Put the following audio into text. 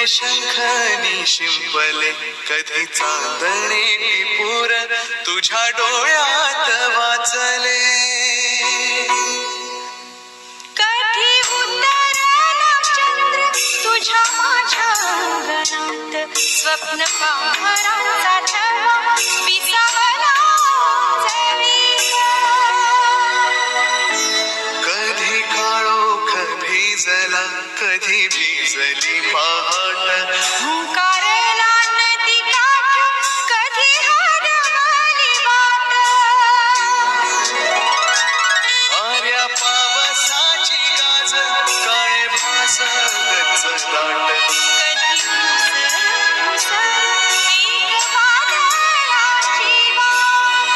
शंखनी शिंपले कधी चांदणे टिपूर तुझ्या डोळ्यात वाचले. कधी उतरला चंद्र तुझ्या माझ्या अंगणात स्वप्न पहारा